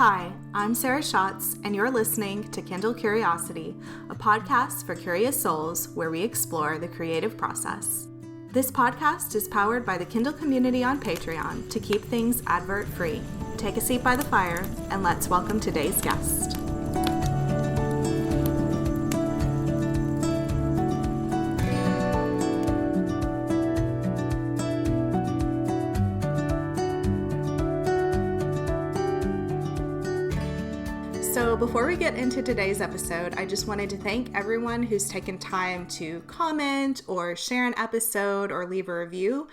Hi, I'm Sarah Schatz, and you're listening to Kindle Curiosity, a podcast for curious souls where we explore the creative process. This podcast is powered by the Kindle community on Patreon to keep things advert-free. Take a seat by the fire, and let's welcome today's guest. So before we get into today's episode, I just wanted to thank everyone who's taken time to comment or share an episode or leave a review.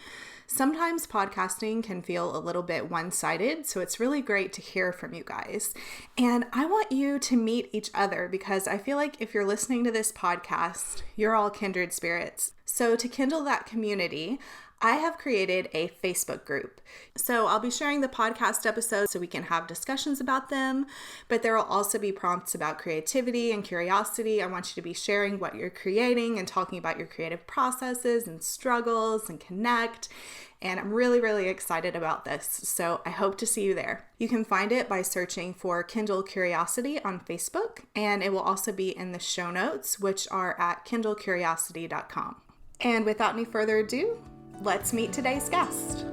Sometimes podcasting can feel a little bit one-sided, so it's really great to hear from you guys. And I want you to meet each other because I feel like if you're listening to this podcast, you're all kindred spirits. So to kindle that community, I have created a Facebook group. So I'll be sharing the podcast episodes so we can have discussions about them, but there will also be prompts about creativity and curiosity. I want you to be sharing what you're creating and talking about your creative processes and struggles and connect. And I'm really, really excited about this. So I hope to see you there. You can find it by searching for Kindle Curiosity on Facebook, and it will also be in the show notes, which are at kindlecuriosity.com. And without any further ado, let's meet today's guest.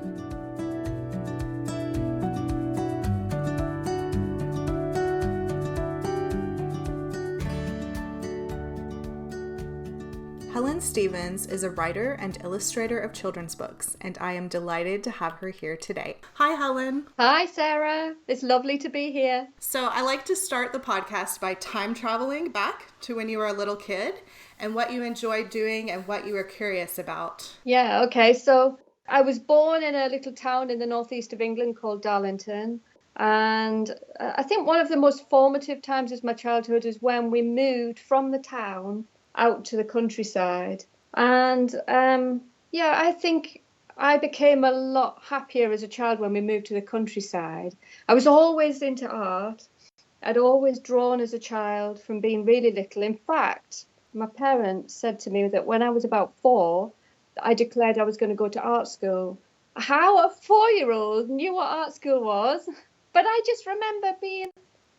Helen Stevens is a writer and illustrator of children's books, and I am delighted to have her here today. Hi, Helen. Hi, Sarah. It's lovely to be here. So I like to start the podcast by time traveling back to when you were a little kid and what you enjoyed doing and what you were curious about. Yeah, okay. So I was born in a little town in the northeast of England called Darlington. And I think one of the most formative times of my childhood is when we moved from the town out to the countryside. And I think I became a lot happier as a child when we moved to the countryside. I was always into art. I'd always drawn as a child from being really little. In fact, my parents said to me that when I was about 4, I declared I was going to go to art school. How a 4-year-old knew what art school was. But I just remember being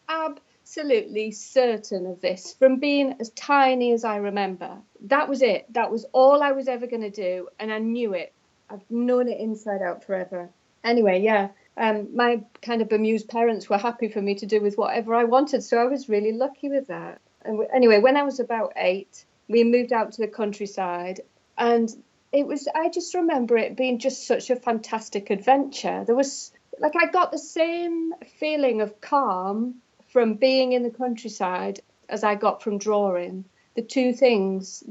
absolutely certain of this from being as tiny as I remember. That was it. That was all I was ever going to do. And I knew it. I've known it inside out forever. Anyway, my kind of bemused parents were happy for me to do with whatever I wanted. So I was really lucky with that. And anyway, when I was about 8, we moved out to the countryside, and I just remember it being just such a fantastic adventure. There was, I got the same feeling of calm from being in the countryside as I got from drawing. The two things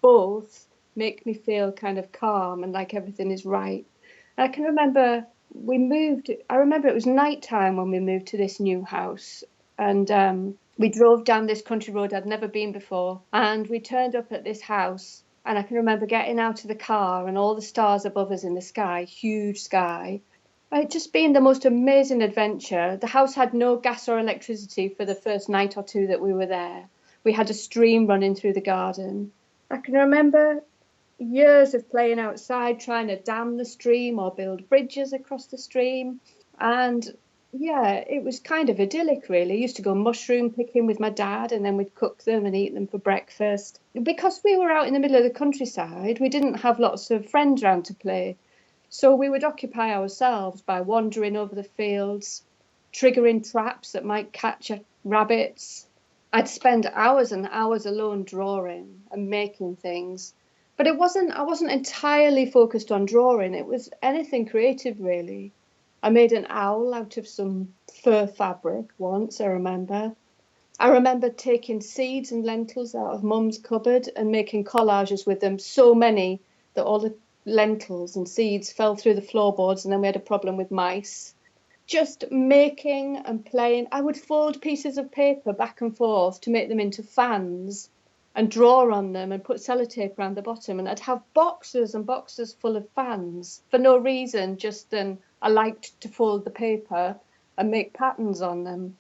both make me feel kind of calm and like everything is right. And I can remember I remember it was nighttime when we moved to this new house, and we drove down this country road I'd never been before, and we turned up at this house. And I can remember getting out of the car and all the stars above us in the sky, huge sky. It just being the most amazing adventure. The house had no gas or electricity for the first night or 2 that we were there. We had a stream running through the garden. I can remember years of playing outside, trying to dam the stream or build bridges across the stream. And it was kind of idyllic, really. I used to go mushroom picking with my dad, and then we'd cook them and eat them for breakfast. Because we were out in the middle of the countryside, we didn't have lots of friends around to play. So we would occupy ourselves by wandering over the fields, triggering traps that might catch rabbits. I'd spend hours and hours alone drawing and making things. But I wasn't entirely focused on drawing. It was anything creative, really. I made an owl out of some fur fabric once, I remember. I remember taking seeds and lentils out of Mum's cupboard and making collages with them, so many that all the lentils and seeds fell through the floorboards, and then we had a problem with mice. Just making and playing. I would fold pieces of paper back and forth to make them into fans and draw on them and put sellotape around the bottom, and I'd have boxes and boxes full of fans for no reason, just then I liked to fold the paper and make patterns on them.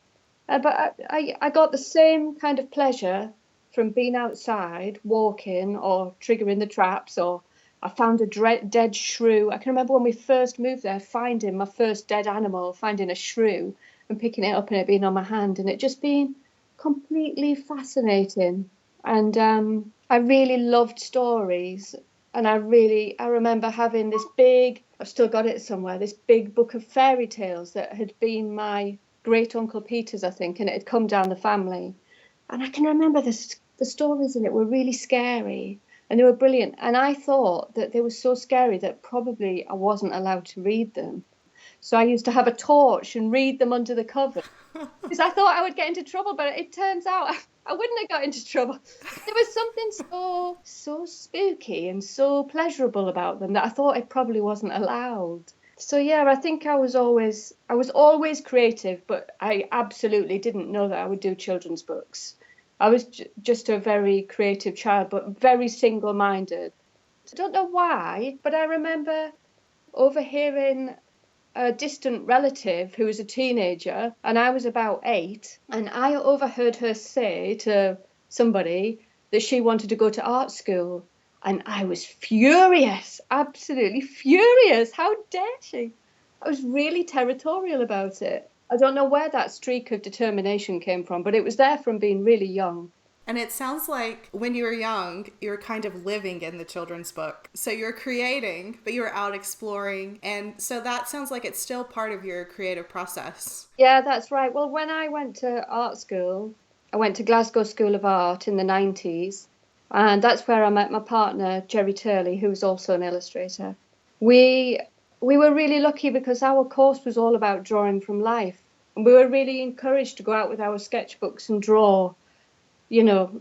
But I got the same kind of pleasure from being outside, walking or triggering the traps, or I found a dead shrew. I can remember when we first moved there, finding my first dead animal, finding a shrew. and picking it up and it being on my hand and it just being completely fascinating. And I really loved stories. And I remember having this big, I've still got it somewhere, this big book of fairy tales that had been my great uncle Peter's, I think, and it had come down the family. And I can remember the stories in it were really scary and they were brilliant. And I thought that they were so scary that probably I wasn't allowed to read them. So I used to have a torch and read them under the cover because I thought I would get into trouble, but it turns out I wouldn't have got into trouble. There was something so spooky and so pleasurable about them that I thought it probably wasn't allowed. So yeah, I think I was always creative, but I absolutely didn't know that I would do children's books. I was just a very creative child, but very single-minded. I don't know why, but I remember overhearing a distant relative who was a teenager, and I was about 8, and I overheard her say to somebody that she wanted to go to art school. And I was furious, absolutely furious. How dare she? I was really territorial about it. I don't know where that streak of determination came from, but it was there from being really young. And it sounds like when you were young, you were kind of living in the children's book. So you're creating, but you're out exploring. And so that sounds like it's still part of your creative process. Yeah, that's right. Well, when I went to art school, I went to Glasgow School of Art in the 90s, and that's where I met my partner, Jerry Turley, who was also an illustrator. We we were really lucky because our course was all about drawing from life. And we were really encouraged to go out with our sketchbooks and draw,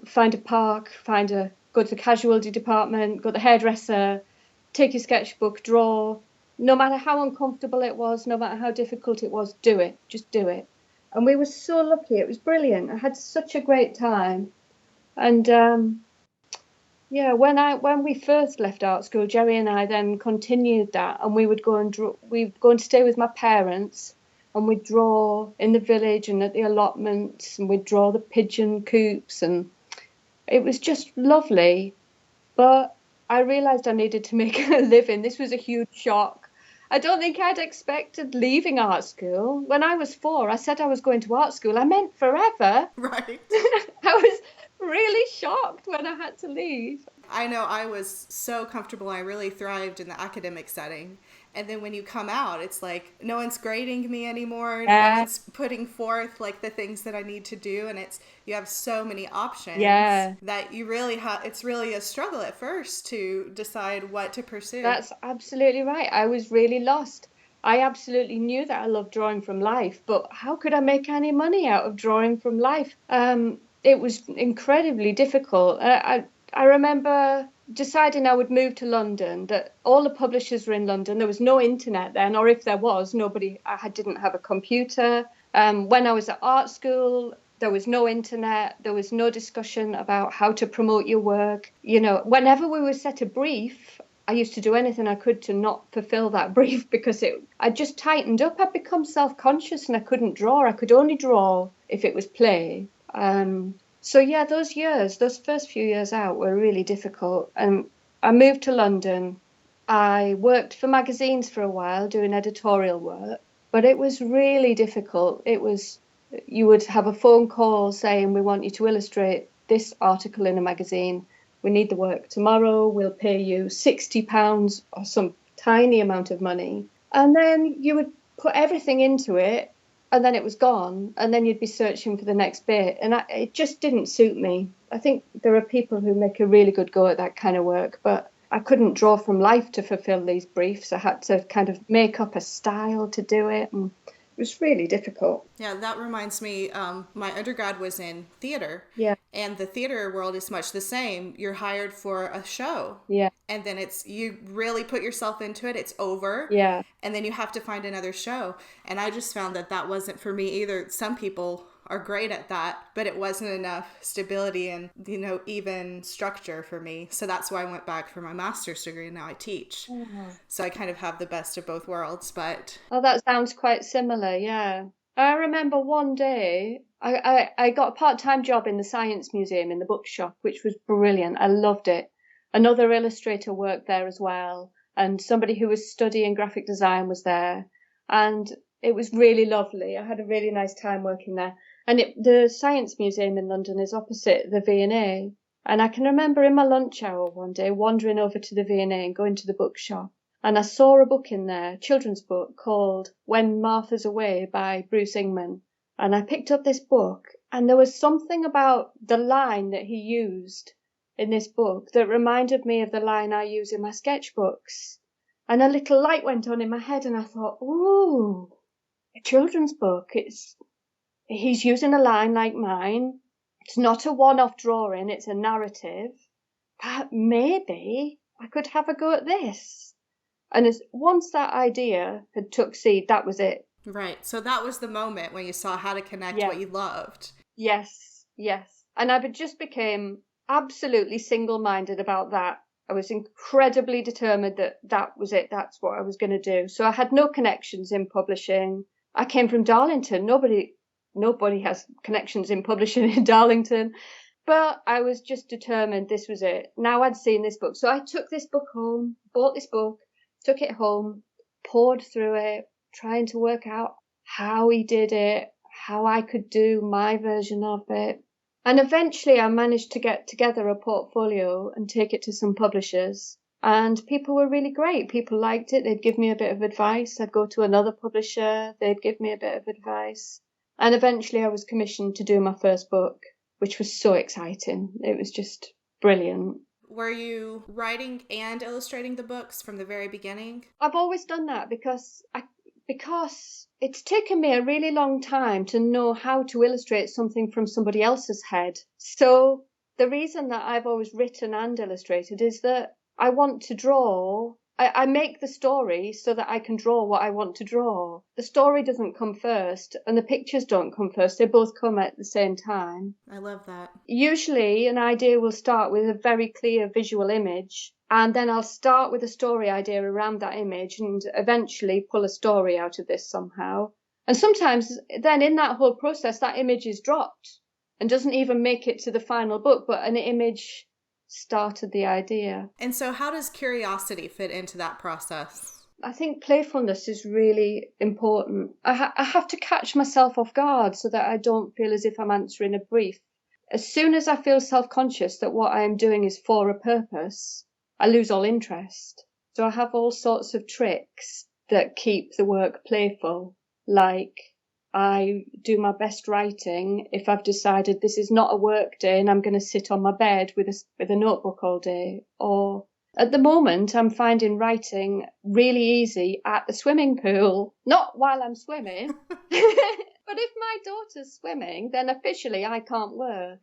find a park, go to the casualty department, go to the hairdresser, take your sketchbook, draw. No matter how uncomfortable it was, no matter how difficult it was, do it. Just do it. And we were so lucky. It was brilliant. I had such a great time. And yeah, when we first left art school, Jerry and I then continued that, and we would go and we'd go and stay with my parents, and we'd draw in the village and at the allotments, and we'd draw the pigeon coops, and it was just lovely. But I realised I needed to make a living. This was a huge shock. I don't think I'd expected leaving art school. When I was 4, I said I was going to art school. I meant forever. Right. I was really shocked when I had to leave. I know I was so comfortable. I really thrived in the academic setting. And then when you come out, it's like no one's grading me anymore. No Yeah, one's putting forth like the things that I need to do. And you have so many options yeah, that you really have, it's really a struggle at first to decide what to pursue. that's absolutely right. I was really lost. I absolutely knew that I loved drawing from life, but how could I make any money out of drawing from life? It was incredibly difficult. I remember deciding I would move to London, that all the publishers were in London. There was no internet then, or if there was, didn't have a computer. When I was at art school, there was no internet. There was no discussion about how to promote your work. Whenever we were set a brief, I used to do anything I could to not fulfill that brief because I just tightened up. I'd become self-conscious and I couldn't draw. I could only draw if it was play. So yeah, those first few years out were really difficult. And I moved to London. I worked for magazines for a while doing editorial work, but it was really difficult. You would have a phone call saying, we want you to illustrate this article in a magazine. We need the work tomorrow. We'll pay you £60 or some tiny amount of money. And then you would put everything into it, and then it was gone, and then you'd be searching for the next bit. And it just didn't suit me. I think there are people who make a really good go at that kind of work, but I couldn't draw from life to fulfill these briefs. I had to kind of make up a style to do it, and it was really difficult. Yeah, that reminds me, my undergrad was in theater. Yeah, And the theater world is much the same. You're hired for a show. yeah, And then you really put yourself into it. It's over. yeah. And then you have to find another show. And I just found that wasn't for me either. Some people are great at that, but it wasn't enough stability and, even structure for me. So that's why I went back for my master's degree and now I teach. Oh, So I kind of have the best of both worlds, but that sounds quite similar. Yeah. I remember one day I got a part-time job in the Science Museum in the bookshop, which was brilliant. I loved it. Another illustrator worked there as well, and somebody who was studying graphic design was there. And It was really lovely. I had a really nice time working there. And the Science Museum in London is opposite the V&A. And I can remember in my lunch hour one day wandering over to the V&A and going to the bookshop. And I saw a book in there, a children's book called When Martha's Away by Bruce Ingman. And I picked up this book, and there was something about the line that he used in this book that reminded me of the line I use in my sketchbooks. And a little light went on in my head, and I thought, ooh, a children's book. He's using a line like mine. It's not a one-off drawing, it's a narrative. But maybe I could have a go at this. And once that idea had took seed, that was it. Right. So that was the moment when you saw how to connect what you loved. Yes. And I just became absolutely single-minded about that. I was incredibly determined that was it. That's what I was going to do. So I had no connections in publishing. I came from Darlington. Nobody has connections in publishing in Darlington. But I was just determined this was it. Now I'd seen this book. So I took this book home, bought this book, took it home, poured through it, trying to work out how he did it, how I could do my version of it. And eventually I managed to get together a portfolio and take it to some publishers. And people were really great. People liked it. They'd give me a bit of advice. I'd go to another publisher. They'd give me a bit of advice. And eventually I was commissioned to do my first book, which was so exciting. It was just brilliant. Were you writing and illustrating the books from the very beginning? I've always done that because it's taken me a really long time to know how to illustrate something from somebody else's head. So the reason that I've always written and illustrated is that I want to draw. I make the story so that I can draw what I want to draw. The story doesn't come first and the pictures don't come first. They both come at the same time. I love that. Usually an idea will start with a very clear visual image, and then I'll start with a story idea around that image and eventually pull a story out of this somehow. And sometimes then in that whole process, that image is dropped and doesn't even make it to the final book, but an image started the idea. And so how does curiosity fit into that process? I think playfulness is really important. I have to catch myself off guard so that I don't feel as if I'm answering a brief. As soon as I feel self-conscious that what I am doing is for a purpose, I lose all interest. So I have all sorts of tricks that keep the work playful, like I do my best writing if I've decided this is not a work day and I'm going to sit on my bed with a notebook all day. Or at the moment, I'm finding writing really easy at the swimming pool, not while I'm swimming. But if my daughter's swimming, then officially I can't work.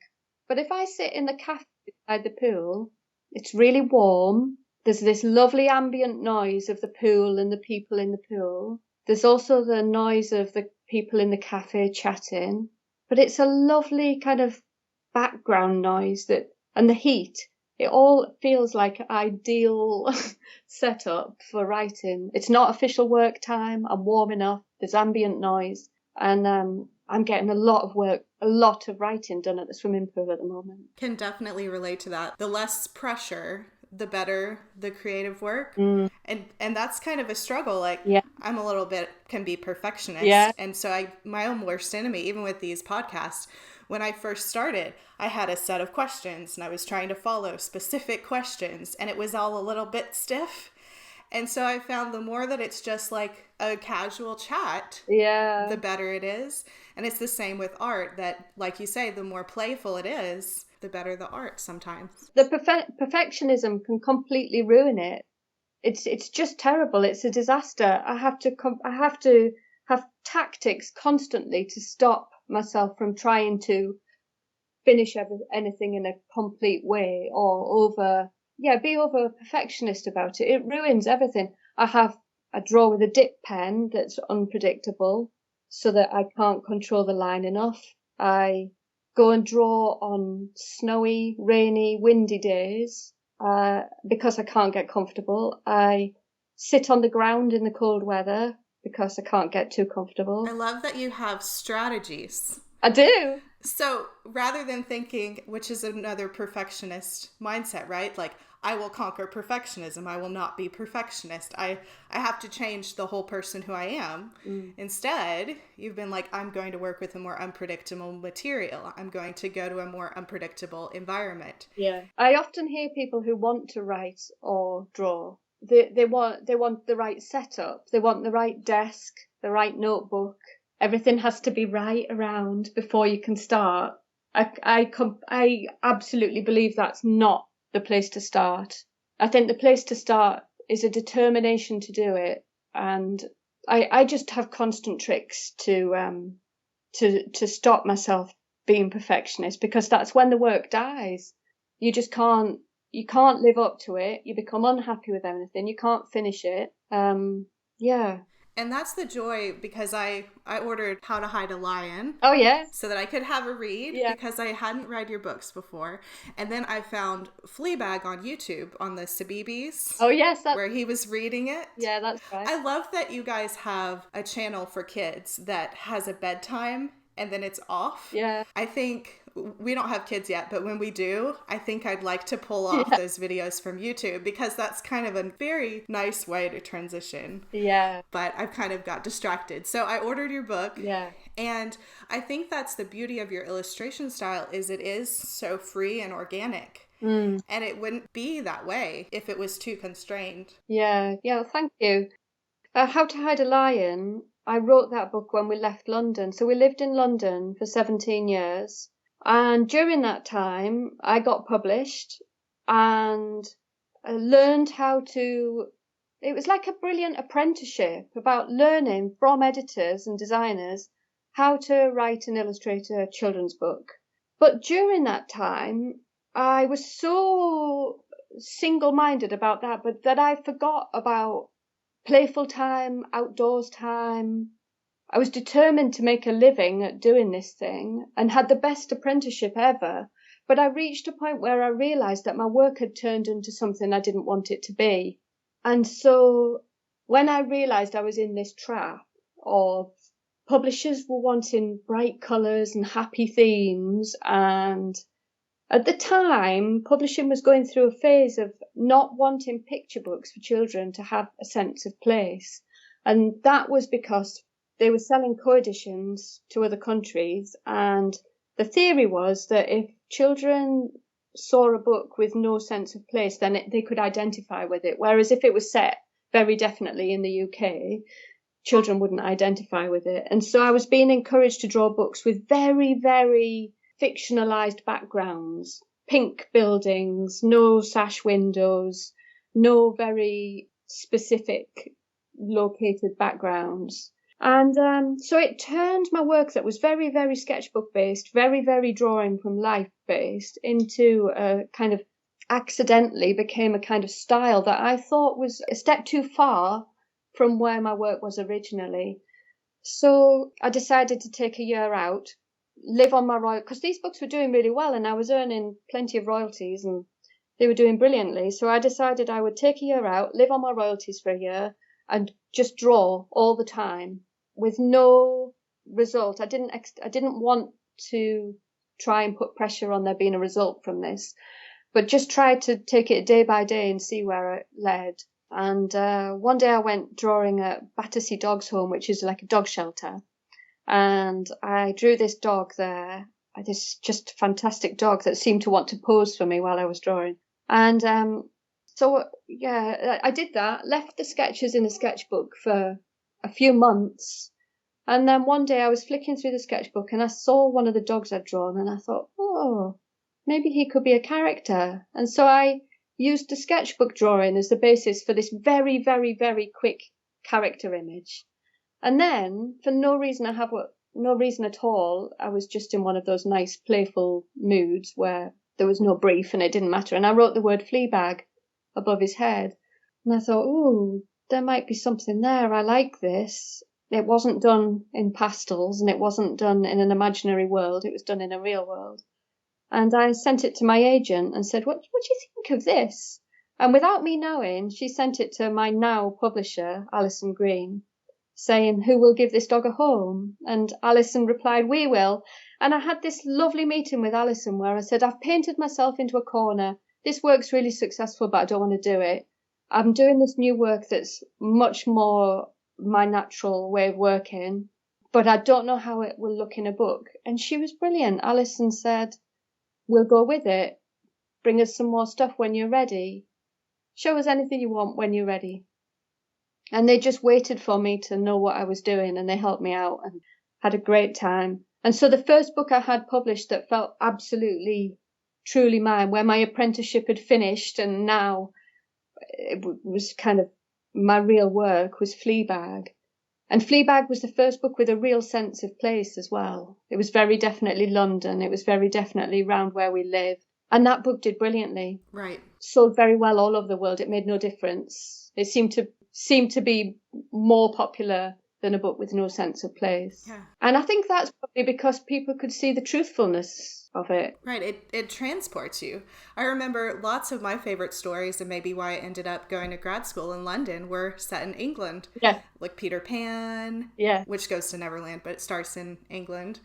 But if I sit in the cafe beside the pool, it's really warm. There's this lovely ambient noise of the pool and the people in the pool. There's also the noise of the people in the cafe chatting, but it's a lovely kind of background noise and the heat. It all feels like an ideal setup for writing. It's not official work time. I'm warm enough. There's ambient noise, and I'm getting a lot of writing done at the swimming pool at the moment. Can definitely relate to that. The less pressure, the better the creative work. And that's kind of a struggle. Like, yeah. I'm a little bit can be perfectionist. Yeah. And so my own worst enemy, even with these podcasts, when I first started, I had a set of questions and I was trying to follow specific questions and it was all a little bit stiff. And so I found the more that it's just like a casual chat, the better it is. And it's the same with art, that, like you say, the more playful it is, the better the art sometimes. The perfectionism can completely ruin it. It's just terrible. It's a disaster. I have to have tactics constantly to stop myself from trying to finish anything in a complete way or be over perfectionist about it. It ruins everything. I draw with a dip pen that's unpredictable so that I can't control the line enough. I go and draw on snowy, rainy, windy days because I can't get comfortable. I sit on the ground in the cold weather because I can't get too comfortable. I love that you have strategies. I do. So rather than thinking, which is another perfectionist mindset, right? Like, I will conquer perfectionism. I will not be perfectionist. I have to change the whole person who I am. Instead, you've been like, I'm going to work with a more unpredictable material. I'm going to go to a more unpredictable environment. Yeah. I often hear people who want to write or draw. They want the right setup. They want the right desk, the right notebook. Everything has to be right around before you can start. I absolutely believe that's not the place to start. I think the place to start is a determination to do it, and I just have constant tricks to stop myself being perfectionist, because that's when the work dies. You just can't live up to it. You become unhappy with anything. You can't finish it. Yeah. And that's the joy, because I ordered How to Hide a Lion. Oh, yeah. So that I could have a read, Yeah. because I hadn't read your books before. And then I found Fleabag on YouTube on the Sabibis. Oh, yes. Where he was reading it. Yeah, that's right. I love that you guys have a channel for kids that has a bedtime and then it's off. Yeah. I think we don't have kids yet, but when we do, I think I'd like to pull off those videos from YouTube, because that's kind of a very nice way to transition. Yeah. But I've kind of got distracted. So I ordered your book. Yeah. And I think that's the beauty of your illustration style, is it is so free and organic. And it wouldn't be that way if it was too constrained. Yeah. Yeah. Thank you. How to Hide a Lion. I wrote that book when we left London. So we lived in London for 17 years. And during that time, I got published and learned how to, it was like a brilliant apprenticeship about learning from editors and designers how to write and illustrate a children's book. But during that time, I was so single-minded about that, but that I forgot about playful time, outdoors time. I was determined to make a living at doing this thing and had the best apprenticeship ever. But I reached a point where I realized that my work had turned into something I didn't want it to be. And so when I realized I was in this trap of publishers were wanting bright colors and happy themes, and at the time, publishing was going through a phase of not wanting picture books for children to have a sense of place. And that was because they were selling co-editions to other countries. And the theory was that if children saw a book with no sense of place, then they could identify with it. Whereas if it was set very definitely in the UK, children wouldn't identify with it. And so I was being encouraged to draw books with very, very fictionalized backgrounds, pink buildings, no sash windows, no very specific located backgrounds. And so it turned my work that was very, very sketchbook based, very, very drawing from life based, into a kind of accidentally became a kind of style that I thought was a step too far from where my work was originally. So I decided to take a year out, live on my royalties, because these books were doing really well and I was earning plenty of royalties and they were doing brilliantly. So I decided I would take a year out, live on my royalties for a year and just draw all the time with no result. I didn't want to try and put pressure on there being a result from this, but just try to take it day by day and see where it led. And one day I went drawing at Battersea Dogs Home, which is like a dog shelter. And I drew this dog there, this just fantastic dog that seemed to want to pose for me while I was drawing. And so, yeah, I did that, left the sketches in a sketchbook for a few months. And then one day I was flicking through the sketchbook and I saw one of the dogs I'd drawn and I thought, oh, maybe he could be a character. And so I used the sketchbook drawing as the basis for this very, very, very quick character image. And then, for no reason at all, I was just in one of those nice playful moods where there was no brief and it didn't matter. And I wrote the word Fleabag above his head. And I thought, oh, there might be something there. I like this. It wasn't done in pastels and it wasn't done in an imaginary world. It was done in a real world. And I sent it to my agent and said, what do you think of this? And without me knowing, she sent it to my now publisher, Alison Green, saying, who will give this dog a home? And Alison replied, we will. And I had this lovely meeting with Alison where I said, I've painted myself into a corner this work's really successful, but I don't want to do it. I'm doing this new work that's much more my natural way of working, but I don't know how it will look in a book. And she was brilliant. Alison said, we'll go with it. Bring us some more stuff when you're ready. Show us anything you want when you're ready. And they just waited for me to know what I was doing, and they helped me out and had a great time. And so the first book I had published that felt absolutely, truly mine, where my apprenticeship had finished and now it was kind of my real work, was Fleabag. And Fleabag was the first book with a real sense of place as well. It was very definitely London. It was very definitely around where we live. And that book did brilliantly. Right. Sold very well all over the world. It made no difference. It seemed to be more popular than a book with no sense of place. Yeah. And I think that's probably because people could see the truthfulness of it. Right. It transports you. I remember lots of my favorite stories, and maybe why I ended up going to grad school in London, were set in England. Yeah. Like Peter Pan, yeah, which goes to Neverland, but it starts in England.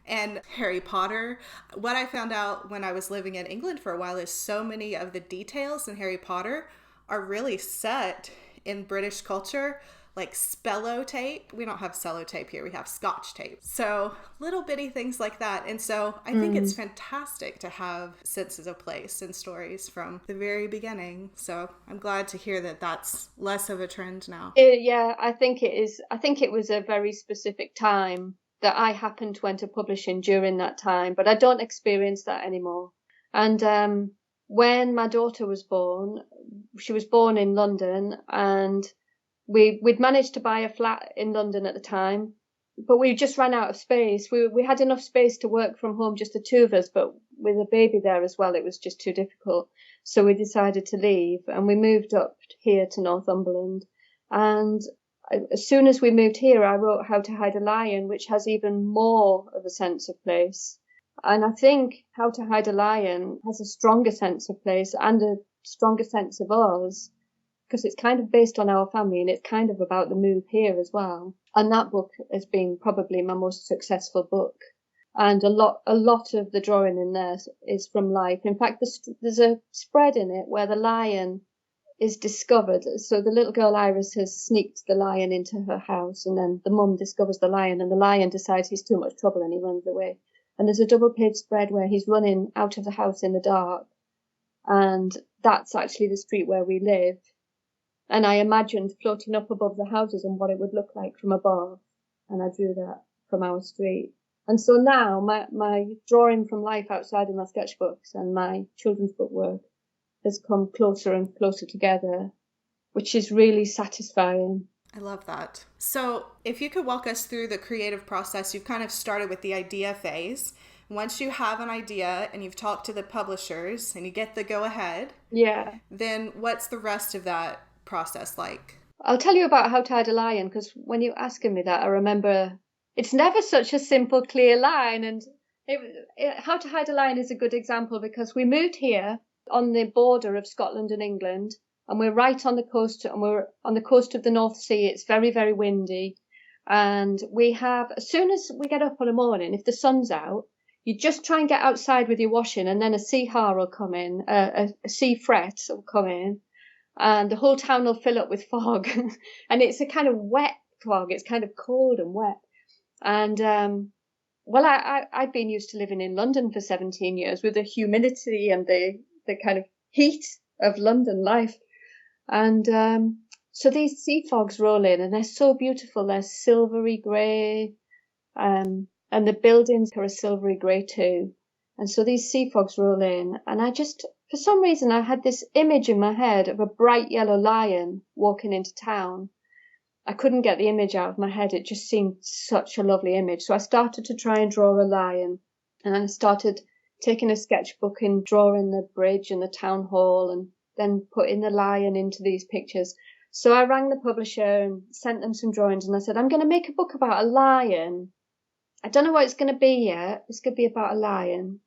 And Harry Potter. What I found out when I was living in England for a while is so many of the details in Harry Potter are really set in British culture, like spello tape. We don't have cello tape here, we have Scotch tape. So little bitty things like that. And so I think it's fantastic to have senses of place in stories from the very beginning. So I'm glad to hear that that's less of a trend now. Yeah, I think it is. I think it was a very specific time that I happened to enter publishing during that time, but I don't experience that anymore. And when my daughter was born, she was born in London, and we'd managed to buy a flat in London at the time, but we just ran out of space. We had enough space to work from home, just the two of us, but with a baby there as well, it was just too difficult. So we decided to leave, and we moved up here to Northumberland. And as soon as we moved here, I wrote How to Hide a Lion, which has even more of a sense of place. And I think How to Hide a Lion has a stronger sense of place and a stronger sense of us, because it's kind of based on our family, and it's kind of about the move here as well. And that book has been probably my most successful book. And a lot of the drawing in there is from life. In fact, there's a spread in it where the lion is discovered. So the little girl Iris has sneaked the lion into her house, and then the mum discovers the lion, and the lion decides he's too much trouble and he runs away. And there's a double page spread where he's running out of the house in the dark, and that's actually the street where we live. And I imagined floating up above the houses and what it would look like from above, and I drew that from our street. And so now my drawing from life outside of my sketchbooks and my children's book work has come closer and closer together, which is really satisfying. I love that. So if you could walk us through the creative process, you've kind of started with the idea phase. Once you have an idea and you've talked to the publishers and you get the go ahead, then what's the rest of that process like? I'll tell you about How to Hide a Lion, because when you were asking me that, I remember it's never such a simple, clear line. And How to Hide a Lion is a good example, because we moved here on the border of Scotland and England, and we're right on the coast, and we're on the coast of the North Sea. It's very, very windy. And we have, as soon as we get up in the morning, if the sun's out, you just try and get outside with your washing, and then a sea har will come in, a sea fret will come in, and the whole town will fill up with fog. And it's a kind of wet fog. It's kind of cold and wet. And well, I'd been used to living in London for 17 years with the humidity and the kind of heat of London life. And so these sea fogs roll in, and they're so beautiful. They're silvery grey, and the buildings are a silvery grey too. And so these sea fogs roll in, and I just, for some reason, I had this image in my head of a bright yellow lion walking into town. I couldn't get the image out of my head. It just seemed such a lovely image. So I started to try and draw a lion, and I started taking a sketchbook and drawing the bridge and the town hall, and then putting the lion into these pictures. So I rang the publisher and sent them some drawings, and I said, I'm going to make a book about a lion. I don't know what it's going to be yet. It's going to be about a lion.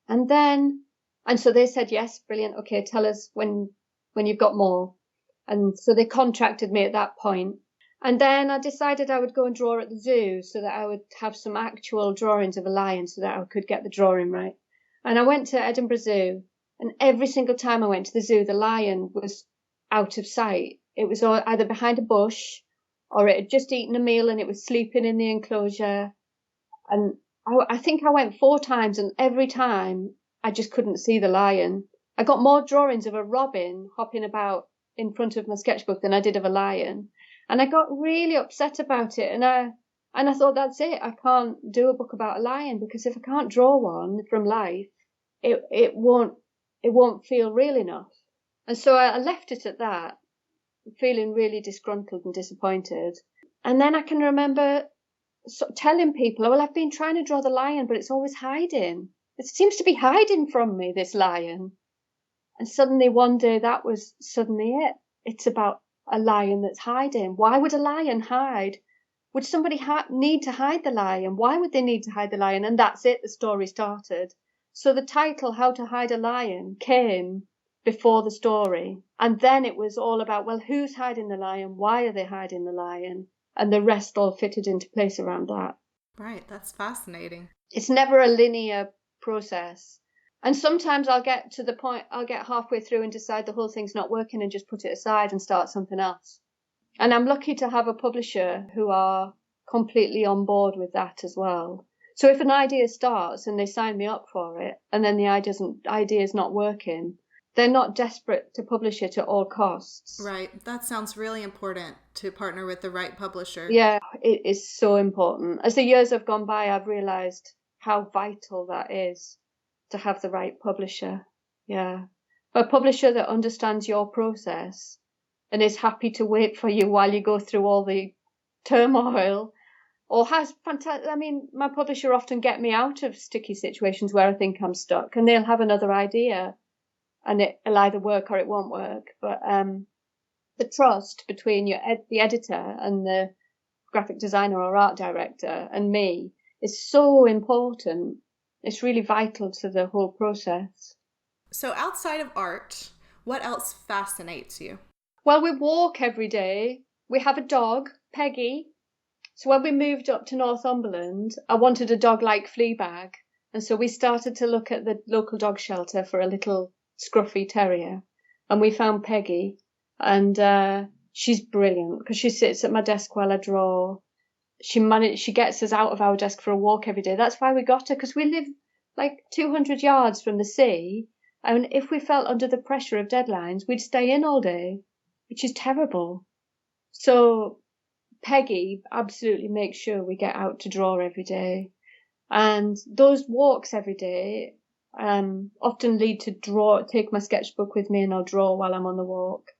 And so they said, yes, brilliant. Okay, tell us when you've got more. And so they contracted me at that point. And then I decided I would go and draw at the zoo, so that I would have some actual drawings of a lion, so that I could get the drawing right. And I went to Edinburgh Zoo, And every single time I went to the zoo, the lion was out of sight. It was either behind a bush or it had just eaten a meal and it was sleeping in the enclosure. And I think I went 4 times, and every time I just couldn't see the lion. I got more drawings of a robin hopping about in front of my sketchbook than I did of a lion. And I got really upset about it. And I thought, that's it. I can't do a book about a lion, because if I can't draw one from life, it won't feel real enough. And so I left it at that, feeling really disgruntled and disappointed. And then I can remember telling people, well, I've been trying to draw the lion, but it's always hiding. It seems to be hiding from me, this lion. And suddenly one day that was suddenly it. It's about a lion that's hiding. Why would a lion hide? Would somebody need to hide the lion? Why would they need to hide the lion? And that's it. The story started. So the title, How to Hide a Lion, came before the story. And then it was all about, well, who's hiding the lion? Why are they hiding the lion? And the rest all fitted into place around that. Right. That's fascinating. It's never a linear process. And sometimes I'll get to the point, I'll get halfway through and decide the whole thing's not working and just put it aside and start something else. And I'm lucky to have a publisher who are completely on board with that as well. So if an idea starts and they sign me up for it, and then the idea is not working, they're not desperate to publish it at all costs. Right. That sounds really important, to partner with the right publisher. Yeah, it is so important. As the years have gone by, I've realized how vital that is, to have the right publisher. Yeah. A publisher that understands your process and is happy to wait for you while you go through all the turmoil, or has fantastic. I mean, my publisher often get me out of sticky situations where I think I'm stuck, and they'll have another idea, and it'll either work or it won't work. But the trust between the editor and the graphic designer or art director and me is so important. It's really vital to the whole process. So outside of art, what else fascinates you? Well, we walk every day. We have a dog, Peggy. So when we moved up to Northumberland, I wanted a dog like Fleabag. And so we started to look at the local dog shelter for a little scruffy terrier. And we found Peggy. And she's brilliant because she sits at my desk while I draw. She gets us out of our desk for a walk every day. That's why we got her, because we live like 200 yards from the sea. And if we felt under the pressure of deadlines, we'd stay in all day, which is terrible. So Peggy absolutely makes sure we get out to draw every day. And those walks every day often lead to take my sketchbook with me and I'll draw while I'm on the walk.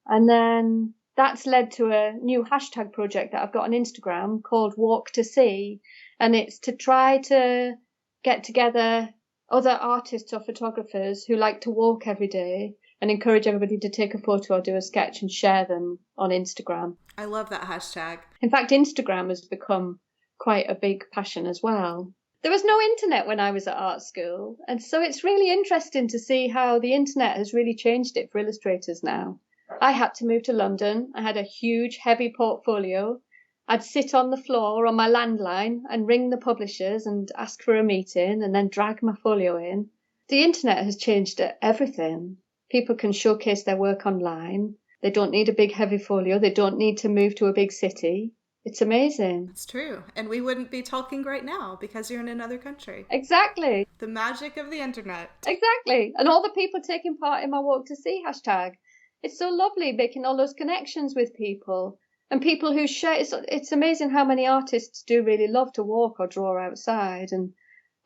And then that's led to a new hashtag project that I've got on Instagram called Walk to See. And it's to try to get together other artists or photographers who like to walk every day and encourage everybody to take a photo or do a sketch and share them on Instagram. I love that hashtag. In fact, Instagram has become quite a big passion as well. There was no internet when I was at art school. And so it's really interesting to see how the internet has really changed it for illustrators now. I had to move to London. I had a huge, heavy portfolio. I'd sit on the floor on my landline and ring the publishers and ask for a meeting and then drag my folio in. The internet has changed everything. People can showcase their work online. They don't need a big, heavy folio. They don't need to move to a big city. It's amazing. It's true. And we wouldn't be talking right now because you're in another country. Exactly. The magic of the internet. Exactly. And all the people taking part in my Walk to See hashtag. It's so lovely making all those connections with people and people who share. It's amazing how many artists do really love to walk or draw outside. And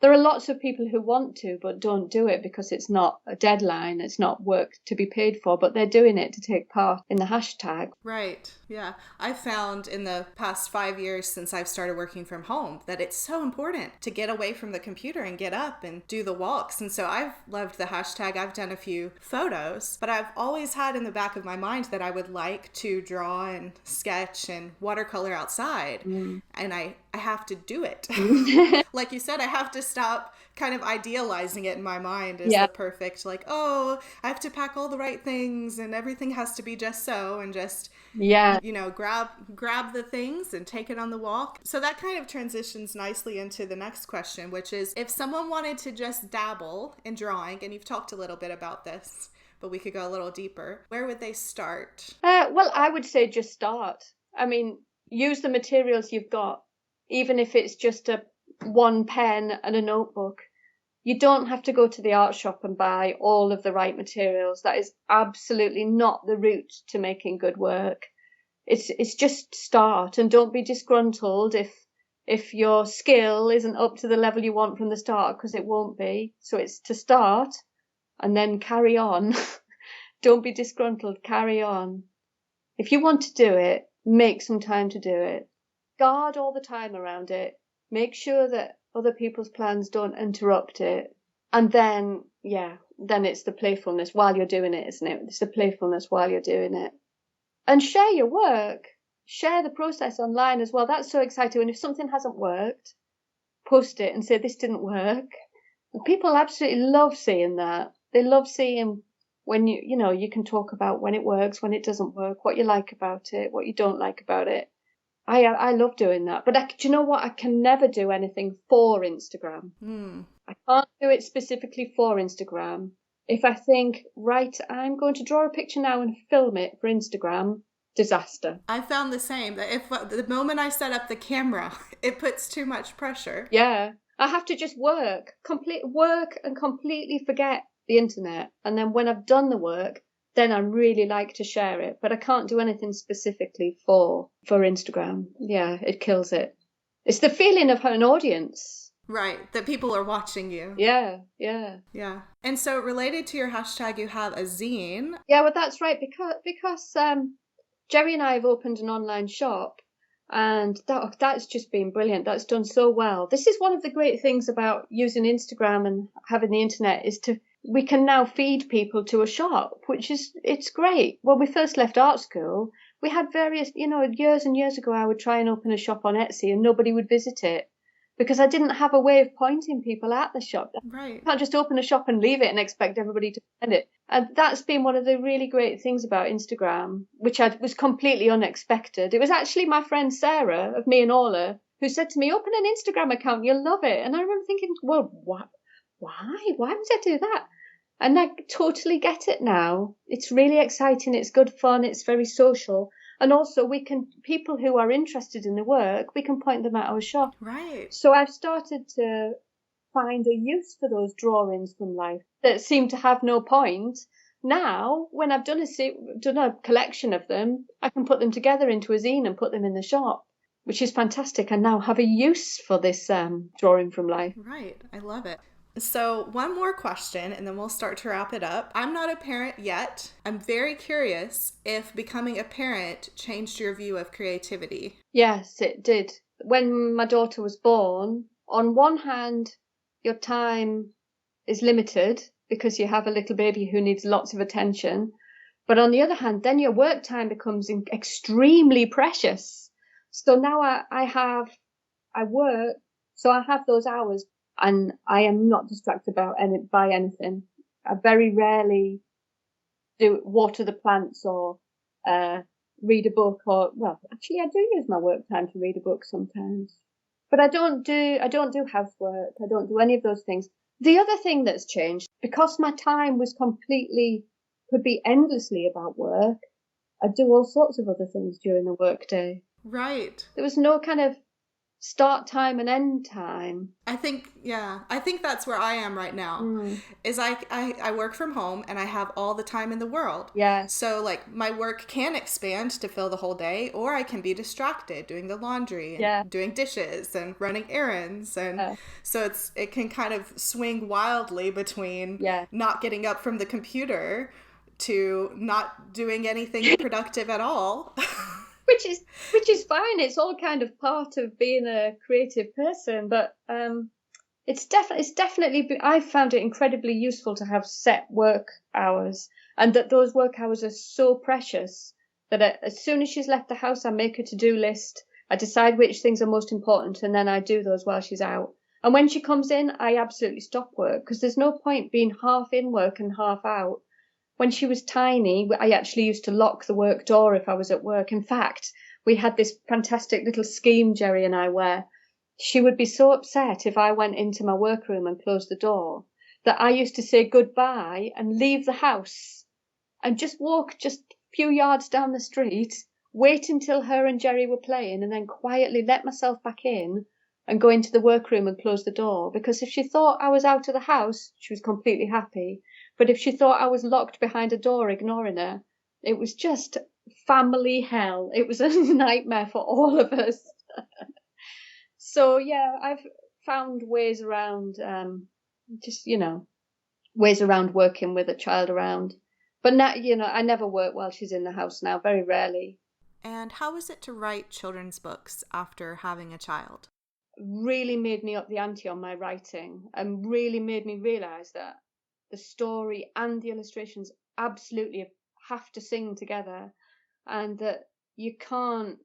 there are lots of people who want to but don't do it because it's not a deadline, it's not work to be paid for, but they're doing it to take part in the hashtag. Right, yeah. I've found in the past 5 years since I've started working from home that it's so important to get away from the computer and get up and do the walks. And so I've loved the hashtag. I've done a few photos, but I've always had in the back of my mind that I would like to draw and sketch and watercolor outside. And I have to do it. Like you said, I have to stop kind of idealizing it in my mind as Yeah. the perfect, like, oh, I have to pack all the right things and everything has to be just so, and just, Yeah. grab the things and take it on the walk. So that kind of transitions nicely into the next question, which is, if someone wanted to just dabble in drawing, and you've talked a little bit about this, but we could go a little deeper, where would they start? Well, I would say just start. I mean, use the materials you've got, even if it's just one pen and a notebook. You don't have to go to the art shop and buy all of the right materials. That is absolutely not the route to making good work. It's just start, and don't be disgruntled if your skill isn't up to the level you want from the start, because it won't be. So it's to start and then carry on. Don't be disgruntled, carry on. If you want to do it, make some time to do it. Guard all the time around it. Make sure that other people's plans don't interrupt it. And then, then it's the playfulness while you're doing it, isn't it? It's the playfulness while you're doing it. And share your work. Share the process online as well. That's so exciting. And if something hasn't worked, post it and say, this didn't work. And people absolutely love seeing that. They love seeing when you can talk about when it works, when it doesn't work, what you like about it, what you don't like about it. I love doing that. But do you know what? I can never do anything for Instagram. I can't do it specifically for Instagram. If I think, right, I'm going to draw a picture now and film it for Instagram, disaster. I found the same, that if the moment I set up the camera, it puts too much pressure. Yeah. I have to just work and completely forget the internet. And then when I've done the work, then I really like to share it. But I can't do anything specifically for Instagram. Yeah, it kills it. It's the feeling of an audience. Right, that people are watching you. Yeah. And so related to your hashtag, you have a zine. Yeah, well, that's right. Because Jerry and I have opened an online shop, and that's just been brilliant. That's done so well. This is one of the great things about using Instagram and having the internet, is we can now feed people to a shop, it's great. When we first left art school, we had various, years and years ago, I would try and open a shop on Etsy and nobody would visit it because I didn't have a way of pointing people at the shop. Right. You can't just open a shop and leave it and expect everybody to find it. And that's been one of the really great things about Instagram, which was completely unexpected. It was actually my friend Sarah of Me and Orla who said to me, open an Instagram account, you'll love it. And I remember thinking, well, what? Why would I do that? And I totally get it now. It's really exciting. It's good fun. It's very social. And also people who are interested in the work, we can point them at our shop. Right. So I've started to find a use for those drawings from life that seem to have no point. Now, when I've done a collection of them, I can put them together into a zine and put them in the shop, which is fantastic. And now have a use for this drawing from life. Right. I love it. So one more question, and then we'll start to wrap it up. I'm not a parent yet. I'm very curious if becoming a parent changed your view of creativity. Yes, it did. When my daughter was born, on one hand, your time is limited because you have a little baby who needs lots of attention. But on the other hand, then your work time becomes extremely precious. So now I work, so I have those hours. And I am not distracted by anything. I very rarely water the plants or read a book actually I do use my work time to read a book sometimes. But I don't do housework. I don't do any of those things. The other thing that's changed, because my time could be endlessly about work, I do all sorts of other things during the workday. Right. There was no kind of start time and end time. I think that's where I am right now. Is I work from home and I have all the time in the world. Yeah. So like my work can expand to fill the whole day, or I can be distracted doing the laundry and doing dishes and running errands, and so it can kind of swing wildly between not getting up from the computer to not doing anything productive at all. Which is fine. It's all kind of part of being a creative person, but it's definitely I found it incredibly useful to have set work hours, and that those work hours are so precious that as soon as she's left the house, I make a to-do list. I decide which things are most important, and then I do those while she's out. And when she comes in, I absolutely stop work because there's no point being half in work and half out. When she was tiny, I actually used to lock the work door if I was at work. In fact, we had this fantastic little scheme, Jerry and I, where she would be so upset if I went into my workroom and closed the door that I used to say goodbye and leave the house and just walk just a few yards down the street, wait until her and Jerry were playing, and then quietly let myself back in and go into the workroom and close the door. Because if she thought I was out of the house, she was completely happy. But if she thought I was locked behind a door, ignoring her, it was just family hell. It was a nightmare for all of us. So, yeah, I've found ways around, ways around working with a child around. But now, I never work while she's in the house now, very rarely. And how is it to write children's books after having a child? Really made me up the ante on my writing and really made me realize that the story and the illustrations absolutely have to sing together, and that you can't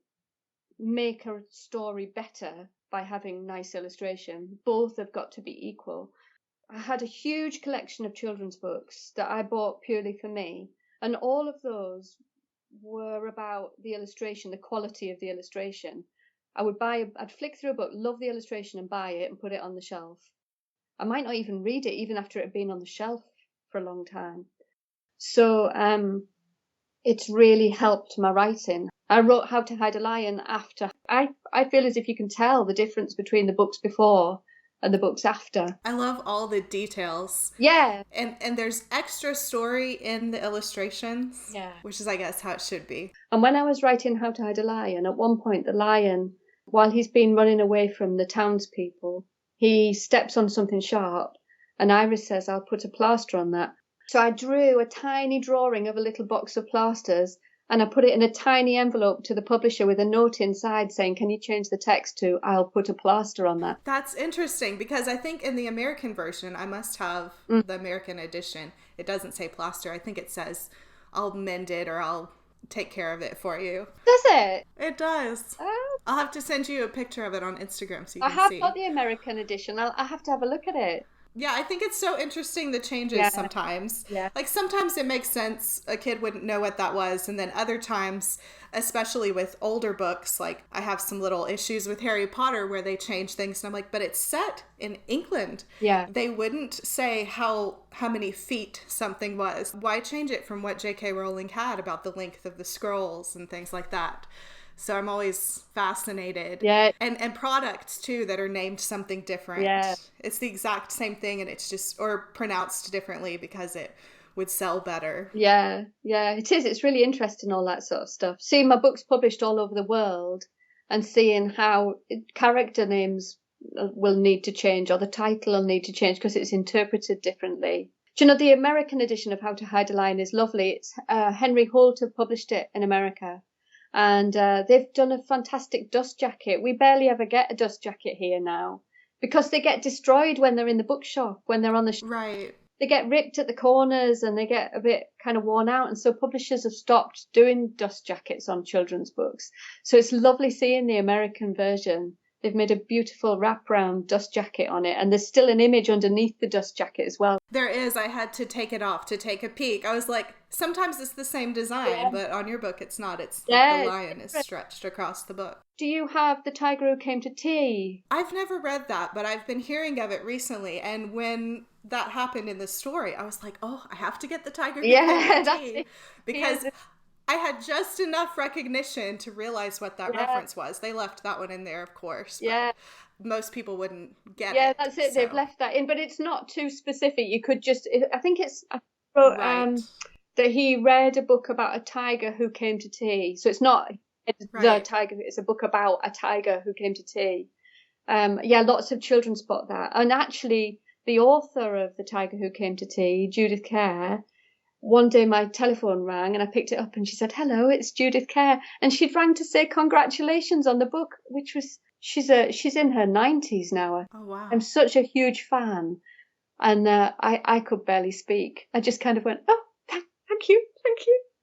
make a story better by having nice illustration. Both have got to be equal. I had a huge collection of children's books that I bought purely for me, and all of those were about the illustration, the quality of the illustration. I'd flick through a book, love the illustration, and buy it and put it on the shelf. I might not even read it, even after it had been on the shelf for a long time. So it's really helped my writing. I wrote How to Hide a Lion after. I feel as if you can tell the difference between the books before and the books after. I love all the details. Yeah. And there's extra story in the illustrations. Yeah. Which is, I guess, how it should be. And when I was writing How to Hide a Lion, at one point the lion, while he's been running away from the townspeople, he steps on something sharp, and Iris says, I'll put a plaster on that. So I drew a tiny drawing of a little box of plasters, and I put it in a tiny envelope to the publisher with a note inside saying, can you change the text to, I'll put a plaster on that. That's interesting, because I think in the American version, I must have the American edition, it doesn't say plaster. I think it says, I'll mend it or I'll take care of it for you. Does it? It does. Oh. I'll have to send you a picture of it on Instagram so you can see. I have got the American edition. I have to have a look at it. Yeah, I think it's so interesting, the changes sometimes. Yeah. Like sometimes it makes sense, a kid wouldn't know what that was, and then other times, especially with older books, like I have some little issues with Harry Potter where they change things, and I'm like, but it's set in England. Yeah. They wouldn't say how many feet something was. Why change it from what J.K. Rowling had about the length of the scrolls and things like that? So I'm always fascinated. Yeah. And products, too, that are named something different. Yeah. It's the exact same thing, and it's just, or pronounced differently because it would sell better. Yeah, it is. It's really interesting, all that sort of stuff. Seeing my books published all over the world and seeing how character names will need to change, or the title will need to change because it's interpreted differently. Do you know, the American edition of How to Hide a Lion is lovely. It's Henry Holt have published it in America. And they've done a fantastic dust jacket. We barely ever get a dust jacket here now because they get destroyed when they're in the bookshop, when they're on the Right. They get ripped at the corners and they get a bit kind of worn out. And so publishers have stopped doing dust jackets on children's books. So it's lovely seeing the American version. They've made a beautiful wraparound dust jacket on it. And there's still an image underneath the dust jacket as well. There is. I had to take it off to take a peek. I was like, sometimes it's the same design, but on your book it's not. It's like the lion is stretched across the book. Do you have The Tiger Who Came to Tea? I've never read that, but I've been hearing of it recently. And when that happened in the story, I was like, oh, I have to get The Tiger Who Came to Tea. Because I had just enough recognition to realize what that reference was. They left that one in there, of course. But most people wouldn't get it. Yeah, that's it. So. They've left that in, but it's not too specific. You could just, I think it's, I wrote, that he read a book about a tiger who came to tea. So it's not the tiger, it's a book about a tiger who came to tea. Lots of children spot that. And actually, the author of The Tiger Who Came to Tea, Judith Kerr, one day my telephone rang and I picked it up and she said, hello, it's Judith Kerr. And she'd rang to say congratulations on the book, which was, she's in her 90s now. Oh, wow. I'm such a huge fan. And I could barely speak. I just kind of went, oh, thank you.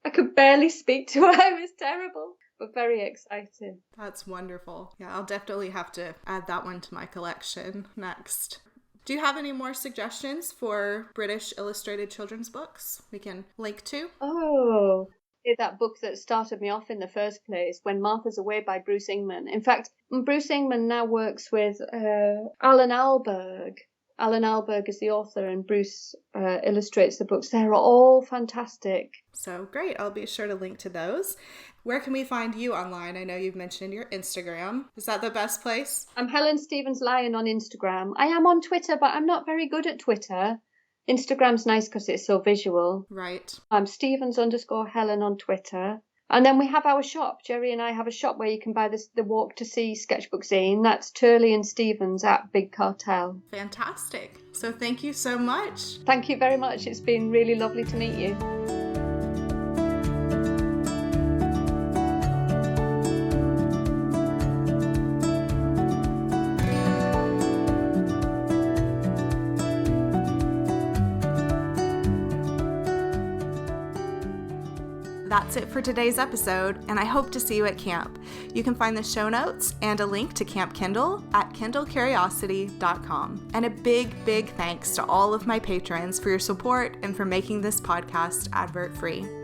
I could barely speak to her. It was terrible. but very exciting. That's wonderful. Yeah, I'll definitely have to add that one to my collection next. Do you have any more suggestions for British illustrated children's books we can link to? Oh, that book that started me off in the first place, When Martha's Away by Bruce Ingman. In fact, Bruce Ingman now works with Alan Alberg. Alan Alberg is the author and Bruce illustrates the books. They're all fantastic. So great. I'll be sure to link to those. Where can we find you online? I know you've mentioned your Instagram. Is that the best place? I'm Helen Stevens Lyon on Instagram. I am on Twitter, but I'm not very good at Twitter. Instagram's nice because it's so visual. Right. I'm Stevens_Helen on Twitter. And then we have our shop. Jerry and I have a shop where you can buy the Walk to Sea sketchbook zine. That's Turley and Stevens at Big Cartel. Fantastic. So thank you so much. Thank you very much. It's been really lovely to meet you. That's it for today's episode, and I hope to see you at camp. You can find the show notes and a link to Camp Kindle at kindlecuriosity.com. And a big, big thanks to all of my patrons for your support and for making this podcast advert-free.